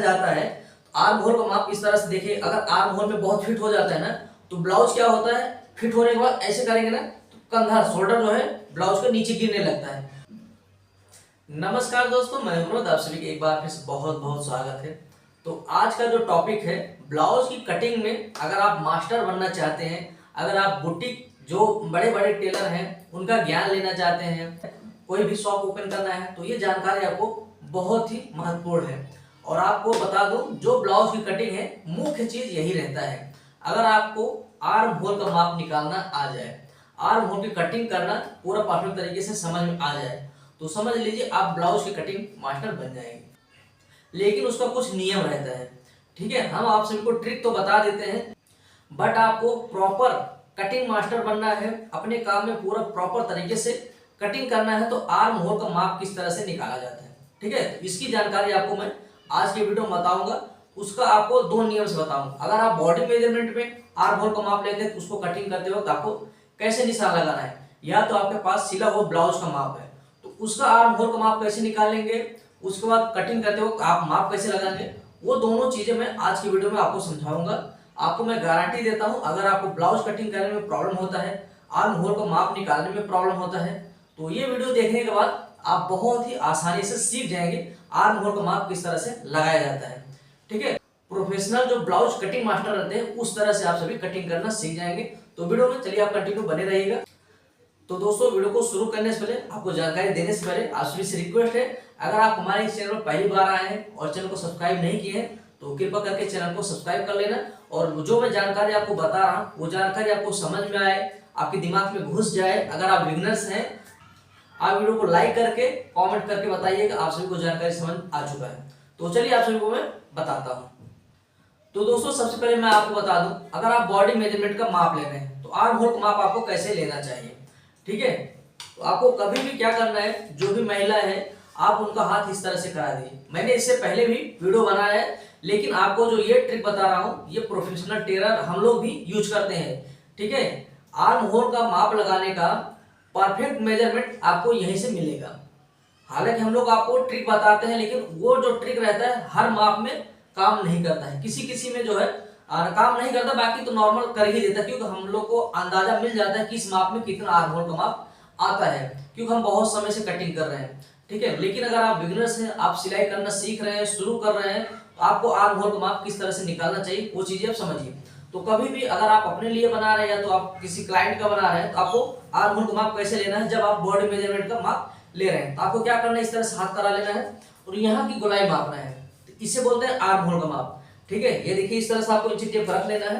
जाता है तो आर्म होल का माप इस तरह से देखिए। अगर आर्म होल में बहुत फिट हो जाता है ना तो ब्लाउज क्या होता है, फिट होने के बाद ऐसे करेंगे ना तो कंधा शोल्डर जो है ब्लाउज के नीचे गिरने लगता है। नमस्कार दोस्तों, मैं विनोद, आप सभी के एक बार फिर से बहुत बहुत स्वागत है। तो आज का जो टॉपिक है ब्लाउज की कटिंग में, अगर आप मास्टर बनना चाहते हैं, अगर आप बुटीक जो बड़े बड़े टेलर हैं उनका ज्ञान लेना चाहते हैं, कोई भी शॉप ओपन करना है, तो ये जानकारी आपको बहुत ही महत्वपूर्ण है। और आपको बता दूं, जो ब्लाउज की कटिंग है मुख्य चीज यही रहता है। अगर आपको आर्म होल का माप निकालना आ जाए, आर्म होल की कटिंग करना पूरा परफेक्ट तरीके से समझ में आ जाए, तो समझ लीजिए आप ब्लाउज की कटिंग मास्टर बन जाएंगे। लेकिन उसका कुछ नियम रहता है, ठीक है। हम आप सभी को ट्रिक तो बता देते हैं, बट आपको प्रॉपर कटिंग मास्टर बनना है, अपने काम में पूरा प्रॉपर तरीके से कटिंग करना है, तो आर्म होल का माप किस तरह से निकाला जाता है, ठीक है। तो इसकी जानकारी आपको मैं आज के वीडियो में बताऊंगा। उसका आपको दो नियम से बताऊंगा। अगर आप बॉडी मेजरमेंट में आर्म होल का माप लेते हैं तो उसको कटिंग करते वक्त आपको कैसे निशान लगाना है, या तो आपके पास सिला हुआ ब्लाउज का माप है तो उसका आर्म होल का माप कैसे निकालेंगे, उसके बाद कटिंग करते वक्त आप माप कैसे लगाएंगे, वो दोनों चीजें मैं आज की वीडियो में आपको समझाऊंगा। आपको मैं गारंटी देता हूं, अगर आपको ब्लाउज कटिंग करने में प्रॉब्लम होता है, आर्म होल का माप निकालने में प्रॉब्लम होता है, तो ये वीडियो देखने के बाद आप बहुत ही आसानी से सीख जाएंगे आर्म होल का माप किस तरह से लगाया जाता है, ठीक है। प्रोफेशनल जो ब्लाउज कटिंग मास्टर रहते हैं उस तरह से आप सभी कटिंग करना सीख जाएंगे। तो वीडियो में चलिए आप कंटिन्यू बने रहिएगा। तो दोस्तों, वीडियो को शुरू करने से पहले, आपको जानकारी देने से पहले आप सभी से रिक्वेस्ट है, अगर आप हमारे इस चैनल पर पहली बार आए हैं और चैनल को सब्सक्राइब नहीं किए हैं तो कृपया करके चैनल को सब्सक्राइब कर लेना। और जो मैं जानकारी आपको बता रहा हूँ वो जानकारी आपको समझ में आए, आपके दिमाग में घुस जाए। अगर आप बिगिनर्स हैं, आप वीडियो को लाइक करके कमेंट करके बताइए कि आप सभी को जानकारी समझ आ चुका है। तो चलिए आप सभी को मैं बताता हूँ। तो दोस्तों, सबसे पहले मैं आपको बता दूं, अगर आप बॉडी मेजरमेंट का माप ले रहे हैं तो आर्म होल का माप आपको कैसे लेना चाहिए, ठीक है। तो आपको कभी भी क्या करना है, जो भी महिला है आप उनका हाथ इस तरह से करा दीजिए। मैंने इससे पहले भी वीडियो बनाया है, लेकिन आपको जो ये ट्रिक बता रहा हूँ ये प्रोफेशनल टेलर हम लोग भी यूज करते हैं, ठीक है। आर्म होल का माप लगाने का परफेक्ट मेजरमेंट आपको यहीं से मिलेगा। हालांकि हम लोग आपको ट्रिक बताते हैं, लेकिन वो जो ट्रिक रहता है हर माप में काम नहीं करता है, किसी किसी में जो है काम नहीं करता, बाकी तो नॉर्मल कर ही देता है, क्योंकि हम लोग को अंदाजा मिल जाता है कि इस माप में कितना आर्म होल का माप आता है, क्योंकि हम बहुत समय से कटिंग कर रहे हैं, ठीक है। लेकिन अगर आप बिगिनर्स हैं, आप सिलाई करना सीख रहे हैं, शुरू कर रहे हैं, तो आपको आर्म होल का माप किस तरह से निकालना चाहिए वो चीजें आप समझिए। तो कभी भी अगर आप अपने लिए बना रहे हैं या तो आप किसी क्लाइंट का बना रहे हैं, तो आपको आर्म होल का माप कैसे लेना है, जब आप बॉडी मेजरमेंट का माप ले रहे हैं तो आपको क्या करना है, इस तरह से हाथ करा लेना है और यहाँ की गोलाई मापना है, इसे बोलते हैं आर्म होल का माप, ठीक है। ये देखिए इस तरह से आपको इंची टेप रख लेना है।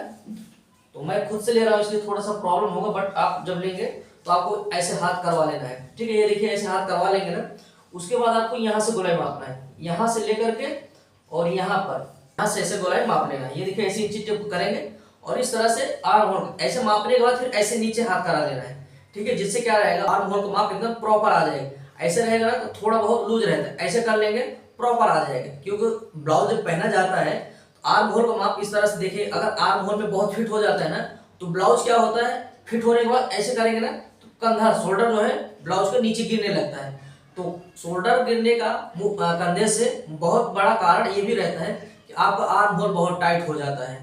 तो मैं खुद से ले रहा हूँ इसलिए थोड़ा सा प्रॉब्लम होगा, बट आप जब लेंगे तो आपको ऐसे हाथ करवा लेना है, ठीक है। ये देखिए ऐसे हाथ करवा लेंगे ना, उसके बाद आपको यहाँ से गोलाई मापना है, यहाँ से लेकर के और यहाँ पर यहाँ से ऐसे गोलाई माप लेना है। ये देखिए ऐसे इंची टेप करेंगे और इस तरह से आर्म होल ऐसे मापने के बाद फिर ऐसे नीचे हाथ करा लेना है, ठीक है। जिससे क्या रहेगा, आर्म होल का माप एकदम प्रॉपर आ जाएगा। ऐसे रहेगा ना तो थोड़ा बहुत लूज रहता है, ऐसे कर लेंगे प्रॉपर आ जाएगा, क्योंकि ब्लाउज जब पहना जाता है तो आर्म होल का माप इस तरह से देखिए। अगर आर्म होल में बहुत फिट हो जाता है ना तो ब्लाउज क्या होता है, फिट होने के बाद ऐसे करेंगे ना तो कंधा शोल्डर जो है ब्लाउज के नीचे गिरने लगता है। तो शोल्डर गिरने का कंधे से बहुत बड़ा कारण ये भी रहता है कि आपका आर्म होल बहुत टाइट हो जाता है,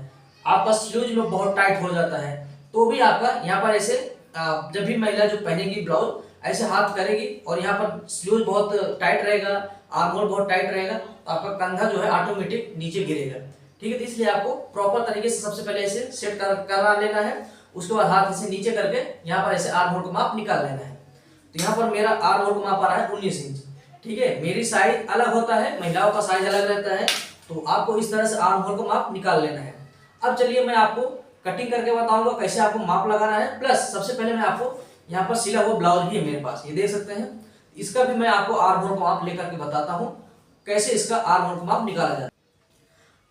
आपका स्लीव्स में बहुत टाइट हो जाता है। तो भी आपका यहाँ पर ऐसे जब भी महिला जो पहनेगी ब्लाउज ऐसे हाथ करेगी और यहाँ पर स्लीव्स बहुत टाइट रहेगा, आर्म होल बहुत टाइट रहेगा, तो आपका कंधा जो है ऑटोमेटिक नीचे गिरेगा, ठीक है। तो इसलिए आपको प्रॉपर तरीके से सबसे पहले ऐसे सेट करा लेना है। उसके बाद हाथ इसे नीचे करके यहाँ पर ऐसे आर्म होल का माप निकाल लेना है। तो यहाँ पर मेरा आर्म होल का माप आ रहा है 19 इंच, ठीक है। मेरी साइज अलग होता है, महिलाओं का साइज अलग रहता है, तो आपको इस तरह से आर्म होल का माप निकाल लेना है। अब चलिए मैं आपको कटिंग करके बताऊंगा कैसे आपको माप लगाना है, प्लस सबसे पहले मैं आपको यहाँ पर सिला हुआ ब्लाउज भी है मेरे पास, ये देख सकते हैं, इसका भी मैं आपको आर्म होल का माप लेकर के बताता हूँ कैसे इसका आर्म होल का माप निकाला जाता है।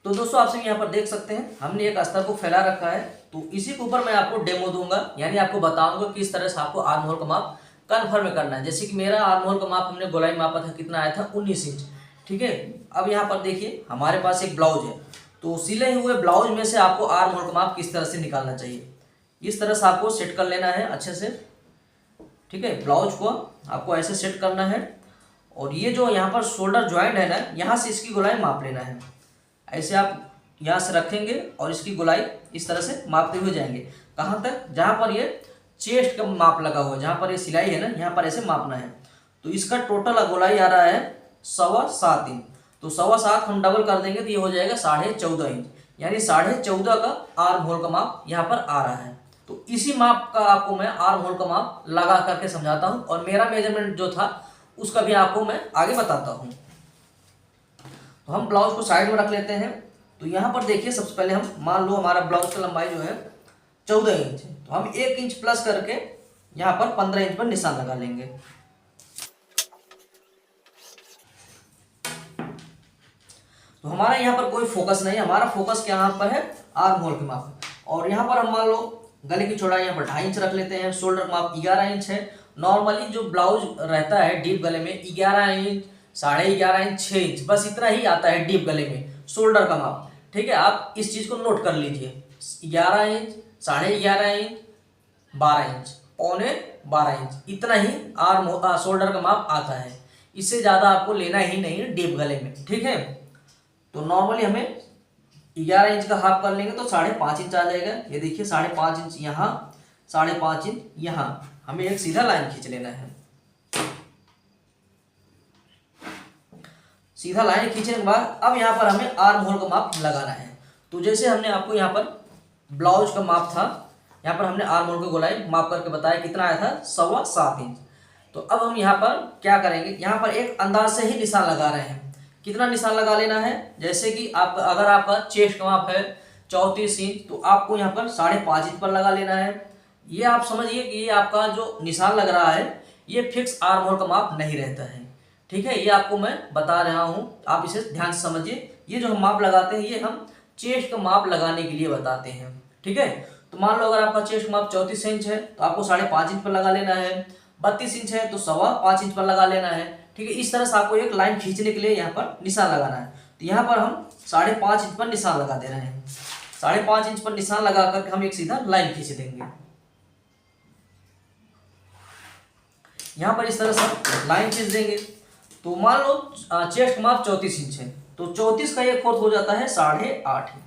तो दोस्तों, आप सब यहाँ पर देख सकते हैं हमने एक अस्तर को फैला रखा है, तो इसी के ऊपर मैं आपको डेमो दूंगा, यानी आपको बताऊंगा किस तरह से आपको आर्म होल का माप कन्फर्म करना है। जैसे कि मेरा आर्म होल का माप हमने गोलाई मापा था, कितना आया था 19 इंच, ठीक है। अब यहाँ पर देखिए हमारे पास एक ब्लाउज है, तो सिले हुए ब्लाउज में से आपको आर्म होल का माप किस तरह से निकालना चाहिए, इस तरह से आपको सेट कर लेना है अच्छे से, ठीक है। ब्लाउज को आपको ऐसे सेट करना है और ये जो यहाँ पर शोल्डर ज्वाइंट है ना, यहाँ से इसकी गोलाई माप लेना है, ऐसे आप यहाँ से रखेंगे और इसकी गोलाई इस तरह से मापते हुए जाएंगे। कहाँ तक? जहाँ पर ये चेस्ट का माप लगा हुआ है, जहाँ पर ये सिलाई है ना, यहाँ पर ऐसे मापना है। तो इसका टोटल गोलाई आ रहा है 7.25 इंच। तो 7.25 हम डबल कर देंगे तो ये हो जाएगा 14.5 इंच, यानी 14.5 का आर्म होल का माप यहाँ पर आ रहा है। तो इसी माप का आपको मैं आर्म होल का माप लगा करके समझाता हूँ, और मेरा मेजरमेंट जो था उसका भी आपको मैं आगे बताता हूँ। तो हम ब्लाउज को साइड में रख लेते हैं। तो यहाँ पर देखिए, सबसे पहले हम मान लो हमारा ब्लाउज का लंबाई जो है 14 इंच है, तो हम 1 इंच प्लस करके यहाँ पर 15 इंच पर निशान लगा लेंगे। तो हमारा यहाँ पर कोई फोकस नहीं, हमारा फोकस यहाँ पर है आर्म होल के माप। और यहाँ पर हम मान लो गले की चौड़ाई यहाँ पर 2.5 इंच रख लेते हैं। शोल्डर माप 11 इंच है। नॉर्मली जो ब्लाउज रहता है डीप गले में 11 इंच, 11.5 इंच, 6 इंच, बस इतना ही आता है डीप गले में शोल्डर का माप। ठीक है, आप इस चीज़ को नोट कर लीजिए। 11 इंच, 11.5 इंच, 12 इंच, 12.25 इंच, इतना ही आर्म शोल्डर का माप आता है। इससे ज़्यादा आपको लेना ही नहीं है डीप गले में। ठीक है, तो नॉर्मली हमें 11 इंच का हाफ कर लेंगे तो 5.5 इंच आ जाएगा। ये देखिए 5.5 इंच यहाँ, 5.5 इंच यहाँ, हमें एक सीधा लाइन खींच लेना है। सीधा लाइन खींचने के बाद अब यहाँ पर हमें आर्म होल का माप लगाना है। तो जैसे हमने आपको यहाँ पर ब्लाउज का माप था, यहाँ पर हमने आर्म होल की गोलाई माप करके बताया कितना आया था, 7.25 इंच। तो अब हम यहाँ पर क्या करेंगे, यहाँ पर एक अंदाज से ही निशान लगा रहे हैं। कितना निशान लगा लेना है, जैसे कि आप अगर आपका चेस्ट का माप है 34 इंच, तो आपको यहाँ पर 5.5 इंच पर लगा लेना है। ये आप समझिए कि ये आपका जो निशान लग रहा है ये फिक्स आर्म होल का माप नहीं रहता है। ठीक है, ये आपको मैं बता रहा हूँ, आप इसे ध्यान से समझिए। ये जो हम माप लगाते हैं ये हम चेस्ट का माप लगाने के लिए बताते हैं। ठीक है, तो मान लो अगर आपका चेस्ट माप 34 इंच है तो आपको 5.5 इंच पर लगा लेना है। 32 इंच है तो 5.25 इंच पर लगा लेना है। ठीक है, इस तरह से आपको एक लाइन खींचने के लिए यहाँ पर निशान लगाना है। तो यहाँ पर हम 5.5 इंच पर निशान लगा दे रहे हैं। 5.5 इंच पर निशान लगा करके हम एक सीधा लाइन खींच देंगे। यहाँ पर इस तरह से लाइन खींच देंगे। तो मान लो चेस्ट माप 34 इंच है, तो 34 का 1/4 हो जाता है 8.5 इंच।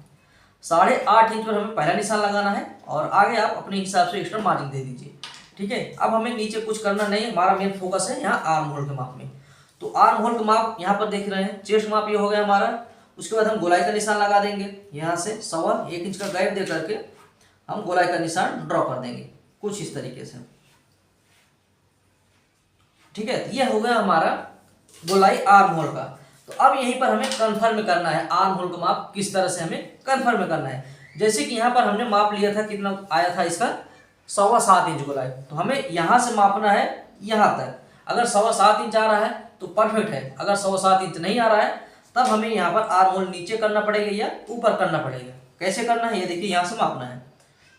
8.5 इंच पर हमें पहला निशान लगाना है, और आगे आप अपने हिसाब से एक्स्ट्रा मार्जिन दे दीजिए। ठीक है, अब हमें नीचे कुछ करना नहीं है, हमारा मेन फोकस है यहाँ आर्म होल के माप में। तो आर्म होल का माप यहाँ पर देख रहे हैं, चेस्ट माप ये हो गया हमारा। उसके बाद हम गोलाई का निशान लगा देंगे। यहाँ से 1.25 इंच का गैप दे करके हम गोलाई का निशान ड्रॉ कर देंगे कुछ इस तरीके से। ठीक है, ये हो गया हमारा गोलाई आर्म होल का। तो अब यहीं पर हमें कन्फर्म करना है आर्म होल का माप किस तरह से हमें कन्फर्म करना है। जैसे कि यहाँ पर हमने माप लिया था, कितना आया था इसका, 7.25 इंच गोलाई। तो हमें यहाँ से मापना है यहाँ तक। अगर 7.25 इंच आ रहा है तो परफेक्ट है, अगर 7.25 इंच नहीं आ रहा है तब हमें यहाँ पर आर्म होल नीचे करना पड़ेगा या ऊपर करना पड़ेगा। कैसे करना है ये देखिए, यहाँ से मापना है,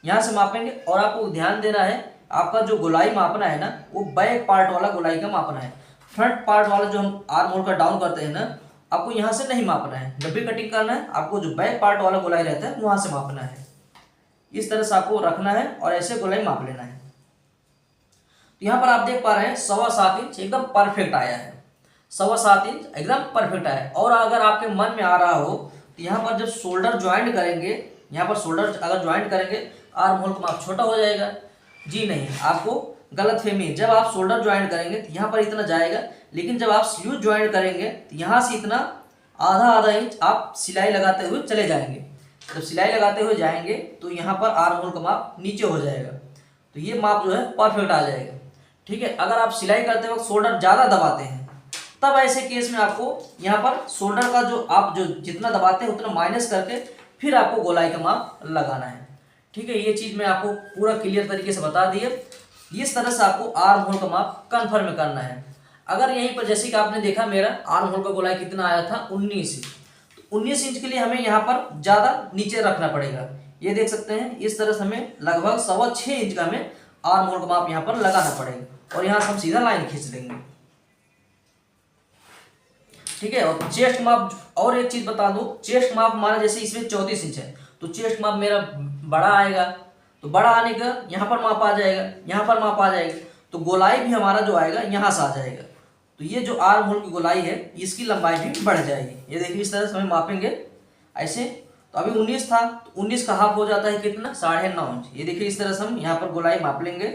यहाँ से मापेंगे। और आपको ध्यान देना है, आपका जो गोलाई मापना है ना वो बैक पार्ट वाला गोलाई का मापना है। फ्रंट पार्ट वाला जो हम आर्म होल का डाउन करते हैं ना, आपको यहाँ से नहीं मापना है। जब भी कटिंग करना है आपको जो बैक पार्ट वाला गोलाई रहता है वहाँ से मापना है। इस तरह से आपको रखना है और ऐसे गोलाई माप लेना है। तो यहाँ पर आप देख पा रहे हैं 7.25 इंच एकदम परफेक्ट आया है। 7.25 इंच एकदम परफेक्ट आया है। और अगर आपके मन में आ रहा हो तो यहाँ पर जब शोल्डर ज्वाइंट करेंगे, यहाँ पर शोल्डर अगर ज्वाइंट करेंगे आर्म होल का माप छोटा हो जाएगा। जी नहीं, आपको गलत फहमी है। जब आप शोल्डर ज्वाइंट करेंगे तो यहाँ पर इतना जाएगा, लेकिन जब आप स्लीव ज्वाइंट करेंगे तो यहाँ से इतना आधा इंच आप सिलाई लगाते हुए चले जाएंगे। जब सिलाई लगाते हुए जाएंगे तो यहाँ पर आर्म होल का माप नीचे हो जाएगा। तो ये माप जो है परफेक्ट आ जाएगा। ठीक है, अगर आप सिलाई करते वक्त शोल्डर ज़्यादा दबाते हैं तब ऐसे केस में आपको यहाँ पर शोल्डर का जो आप जो जितना दबाते हैं उतना माइनस करके फिर आपको गोलाई का माप लगाना है। ठीक है, ये चीज़ मैं आपको पूरा क्लियर तरीके से बता दी है। इस तरह से आपको आर्म होल का माप कन्फर्म करना है। अगर यहीं पर जैसे कि आपने देखा मेरा आर्म होल का गोलाई कितना आया था, 19 इंच। तो 19 इंच के लिए हमें यहाँ पर ज़्यादा नीचे रखना पड़ेगा। ये देख सकते हैं, इस तरह से हमें लगभग 6.25 इंच का हमें आर्म होल का माप यहाँ पर लगाना पड़ेगा। और यहाँ से हम सीधा लाइन खींच देंगे। ठीक है, और चेस्ट माप और एक चीज़ बता दूँ, चेस्ट माप हमारा जैसे इसमें 34 इंच है तो चेस्ट माप मेरा बड़ा आएगा। तो बड़ा आने का यहाँ पर माप आ जाएगा, यहाँ पर माप आ जाएगा। तो गोलाई भी हमारा जो आएगा यहाँ से आ जाएगा। तो ये जो आर्म होल की गोलाई है इसकी लंबाई भी बढ़ जाएगी। ये देखिए, इस तरह से हमें मापेंगे, ऐसे। तो अभी 19 था, तो 19 का हाफ हो जाता है कितना, 9.5 इंच। ये देखिए इस तरह से हम यहाँ पर गोलाई माप लेंगे,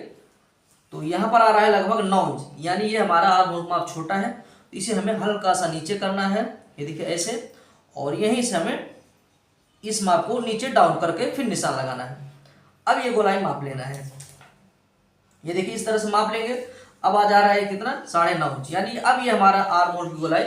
तो यहाँ पर आ रहा है लगभग 9 इंच, यानी ये हमारा आर्म होल का माप छोटा है, तो इसे हमें हल्का सा नीचे करना है, ये देखिए ऐसे, और यहीं से हमें इस माप को नीचे डाउन करके फिर निशान लगाना है। अब ये गोलाई माप लेना है, ये देखिए इस तरह से माप लेंगे। अब आ जा रहा है कितना, 9.5 इंच, यानी अब ये हमारा आर्म होल की गोलाई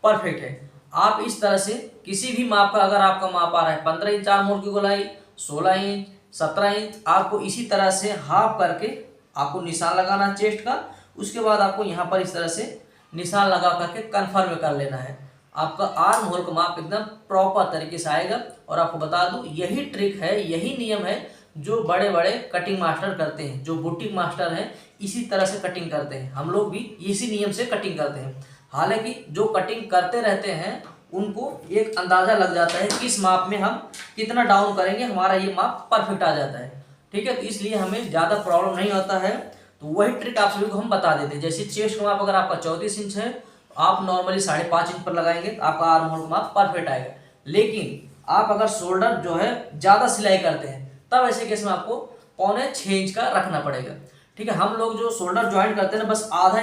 परफेक्ट है। आप इस तरह से किसी भी माप का, अगर आपका माप आ रहा है 15 इंच आर्म होल की गोलाई, 16 इंच, 17 इंच, आपको इसी तरह से हाफ करके आपको निशान लगाना है चेस्ट का। उसके बाद आपको यहाँ पर इस तरह से निशान लगा करके कन्फर्म कर लेना है, आपका आर्म होल का माप एकदम प्रॉपर तरीके से आएगा। और आपको बता दूं, यही ट्रिक है, यही नियम है जो बड़े बड़े कटिंग मास्टर करते हैं, जो बुटीक मास्टर हैं इसी तरह से कटिंग करते हैं। हम लोग भी इसी नियम से कटिंग करते हैं। हालांकि जो कटिंग करते रहते हैं उनको एक अंदाज़ा लग जाता है किस माप में हम कितना डाउन करेंगे, हमारा ये माप परफेक्ट आ जाता है। ठीक है, तो इसलिए हमें ज़्यादा प्रॉब्लम नहीं होता है। तो वही ट्रिक आप सभी को हम बता देते हैं। जैसे चेस्ट का माप अगर आपका 34 इंच है, तो आप नॉर्मली 5.5 इंच पर लगाएंगे तो आपका आर्म होल का माप परफेक्ट आएगा। लेकिन आप अगर शोल्डर जो है ज़्यादा सिलाई करते हैं, तब ऐसे केस में आपको 5.25 इंच का रखना पड़ेगा। ठीक है, हम लोग जो शोल्डर ज्वाइंट करते हैं ना, बस आधा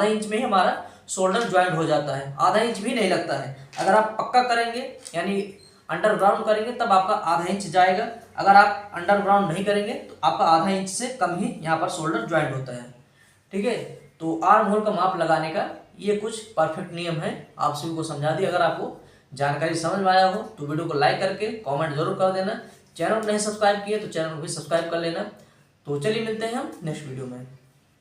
इंच में ही हमारा शोल्डर ज्वाइंट हो जाता है, आधा इंच भी नहीं लगता है। अगर आप पक्का करेंगे यानी अंडरग्राउंड करेंगे तब आपका आधा इंच जाएगा। अगर आप अंडरग्राउंड नहीं करेंगे तो आपका आधा इंच से कम ही यहाँ पर शोल्डर ज्वाइंट होता है। ठीक है, तो आर्म होल का माप लगाने का ये कुछ परफेक्ट नियम है, आप सभी को समझा दिया। अगर आपको जानकारी समझ में आया हो तो वीडियो को लाइक करके कमेंट जरूर कर देना। चैनल को नहीं सब्सक्राइब किए तो चैनल को भी सब्सक्राइब कर लेना। तो चलिए मिलते हैं हम नेक्स्ट वीडियो में।